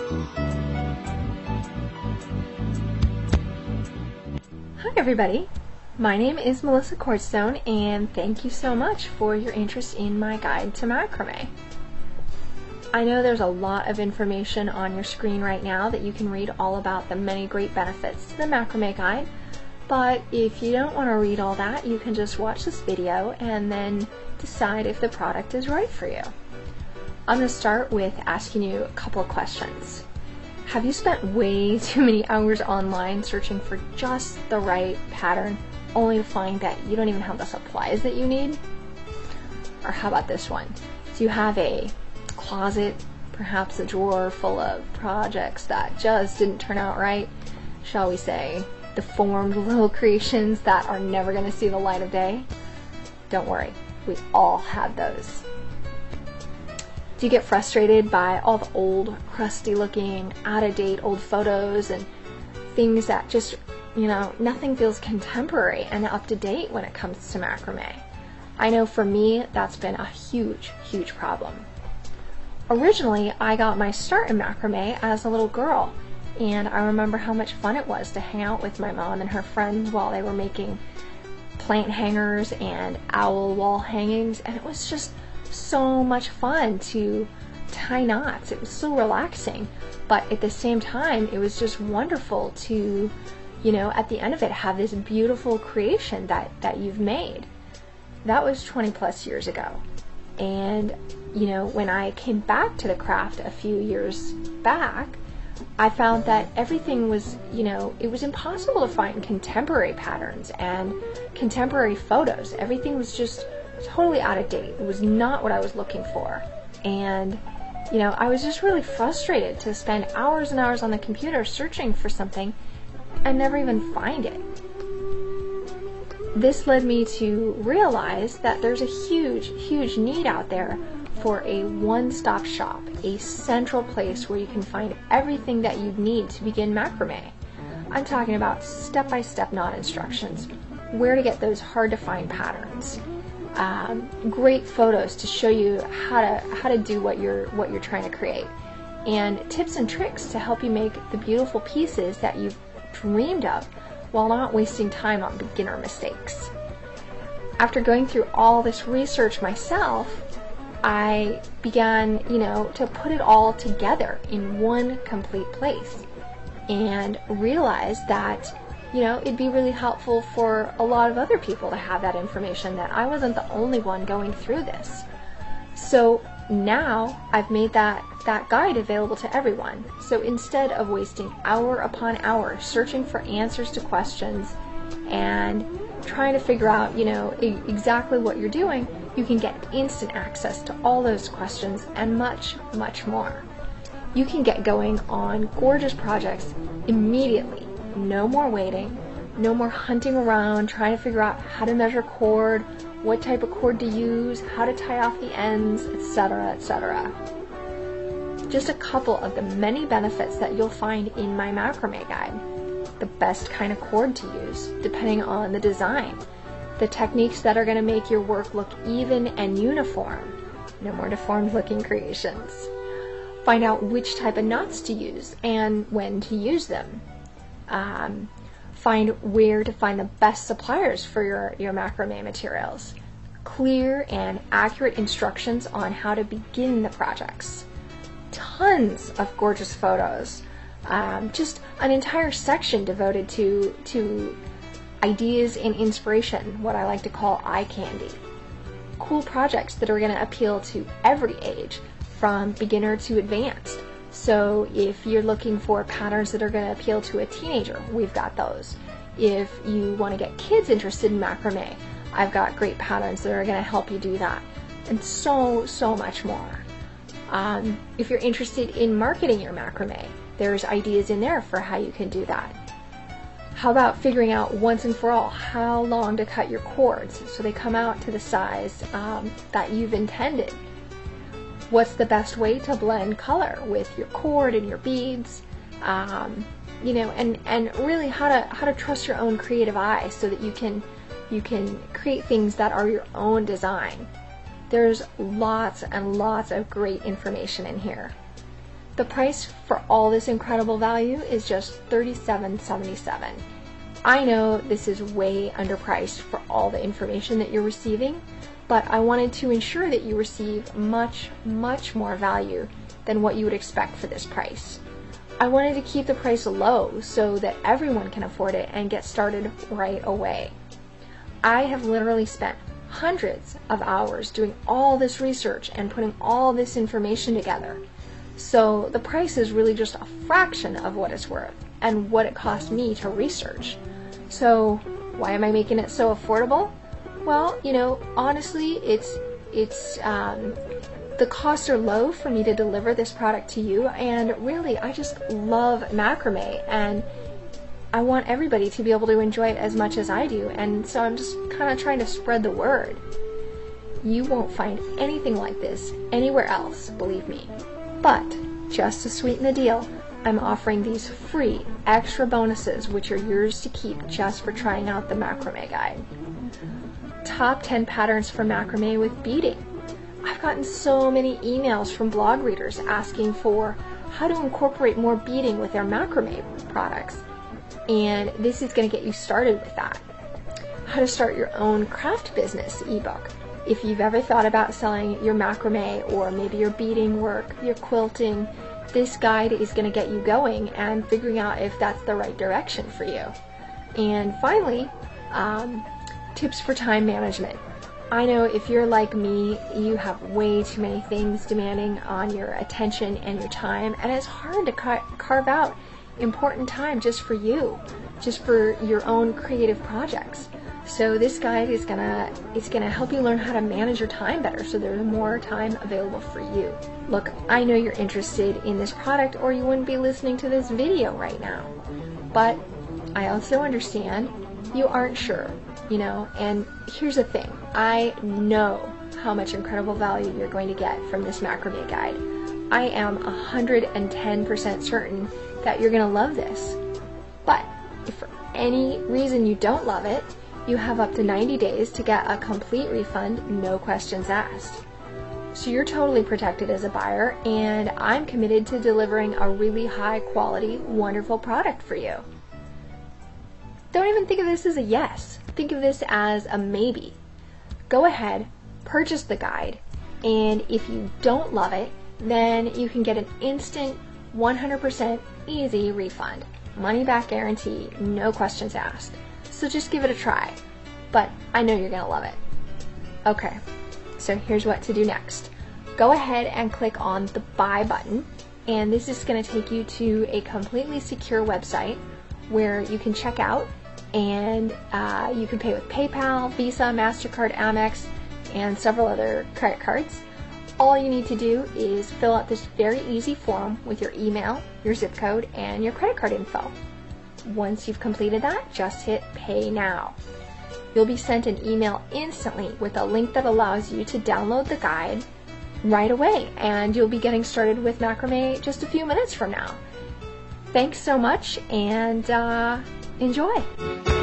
Hi everybody, my name is Melissa Cordstone and thank you so much for your interest in my guide to macrame. I know there's a lot of information on your screen right now that you can read all about the many great benefits to the macrame guide, but if you don't want to read all that, you can just watch this video and then decide if the product is right for you. I'm going to start with asking you a couple of questions. Have you spent way too many hours online searching for just the right pattern, only to find that you don't even have the supplies that you need? Or how about this one? Do you have a closet, perhaps a drawer full of projects that just didn't turn out right? Shall we say, deformed little creations that are never going to see the light of day? Don't worry, we all have those. Do you get frustrated by all the old, crusty looking, out-of-date old photos and things that just, nothing feels contemporary and up-to-date when it comes to macrame? I know for me, that's been a huge, huge problem. Originally, I got my start in macrame as a little girl, and I remember how much fun it was to hang out with my mom and her friends while they were making plant hangers and owl wall hangings, and it was just so much fun to tie knots. It was so relaxing, but at the same time it was just wonderful to, at the end of it have this beautiful creation that you've made. That was 20 plus years ago, and when I came back to the craft a few years back, I found that everything was, it was impossible to find contemporary patterns and contemporary photos. Everything was just totally out of date. It was not what I was looking for. And, I was just really frustrated to spend hours and hours on the computer searching for something and never even find it. This led me to realize that there's a huge, huge need out there for a one-stop shop, a central place where you can find everything that you need to begin macrame. I'm talking about step-by-step knot instructions, where to get those hard-to-find patterns, great photos to show you how to do what you're trying to create, and tips and tricks to help you make the beautiful pieces that you've dreamed of while not wasting time on beginner mistakes. After going through all this research myself, I began, to put it all together in one complete place and realized that it'd be really helpful for a lot of other people to have that information, that I wasn't the only one going through this. So now I've made that guide available to everyone. So instead of wasting hour upon hour searching for answers to questions and trying to figure out, exactly what you're doing, you can get instant access to all those questions and much, much more. You can get going on gorgeous projects immediately. No more waiting, no more hunting around trying to figure out how to measure cord, what type of cord to use, how to tie off the ends, etc., etc. Just a couple of the many benefits that you'll find in my macrame guide. The best kind of cord to use, depending on the design. The techniques that are going to make your work look even and uniform. No more deformed looking creations. Find out which type of knots to use and when to use them. Find where to find the best suppliers for your macrame materials. Clear and accurate instructions on how to begin the projects. Tons of gorgeous photos. Just an entire section devoted to ideas and inspiration, what I like to call eye candy. Cool projects that are going to appeal to every age, from beginner to advanced. So if you're looking for patterns that are going to appeal to a teenager, we've got those. If you want to get kids interested in macrame, I've got great patterns that are going to help you do that. And so, so much more. If you're interested in marketing your macrame, there's ideas in there for how you can do that. How about figuring out once and for all how long to cut your cords so they come out to the size that you've intended? What's the best way to blend color with your cord and your beads? And really how to trust your own creative eye so that you can create things that are your own design. There's lots and lots of great information in here. The price for all this incredible value is just $37.77. I know this is way underpriced for all the information that you're receiving, but I wanted to ensure that you receive much, much more value than what you would expect for this price. I wanted to keep the price low so that everyone can afford it and get started right away. I have literally spent hundreds of hours doing all this research and putting all this information together. So the price is really just a fraction of what it's worth and what it cost me to research. So why am I making it so affordable? Well, honestly, the costs are low for me to deliver this product to you, and really, I just love macrame, and I want everybody to be able to enjoy it as much as I do, and so I'm just kind of trying to spread the word. You won't find anything like this anywhere else, believe me. But, just to sweeten the deal, I'm offering these free extra bonuses which are yours to keep just for trying out the macrame guide. Top 10 patterns for macrame with beading. I've gotten so many emails from blog readers asking for how to incorporate more beading with their macrame products, and this is going to get you started with that. How to start your own craft business ebook. If you've ever thought about selling your macrame or maybe your beading work, your quilting, this guide is going to get you going and figuring out if that's the right direction for you. And finally, tips for time management. I know if you're like me, you have way too many things demanding on your attention and your time, and it's hard to carve out important time just for you, just for your own creative projects. So this guide is gonna help you learn how to manage your time better so there's more time available for you. Look, I know you're interested in this product or you wouldn't be listening to this video right now. But I also understand you aren't sure, and here's the thing. I know how much incredible value you're going to get from this macrame guide. I am 110% certain that you're gonna love this. But if for any reason you don't love it, you have up to 90 days to get a complete refund, no questions asked. So you're totally protected as a buyer, and I'm committed to delivering a really high quality, wonderful product for you. Don't even think of this as a yes. Think of this as a maybe. Go ahead, purchase the guide, and if you don't love it, then you can get an instant 100% easy refund. Money back guarantee, no questions asked. So just give it a try. But I know you're gonna love it. Okay, so here's what to do next. Go ahead and click on the buy button, and this is gonna take you to a completely secure website where you can check out, and you can pay with PayPal, Visa, MasterCard, Amex, and several other credit cards. All you need to do is fill out this very easy form with your email, your zip code, and your credit card info. Once you've completed that, just hit Pay Now. You'll be sent an email instantly with a link that allows you to download the guide right away, and you'll be getting started with macrame just a few minutes from now. Thanks so much, and enjoy!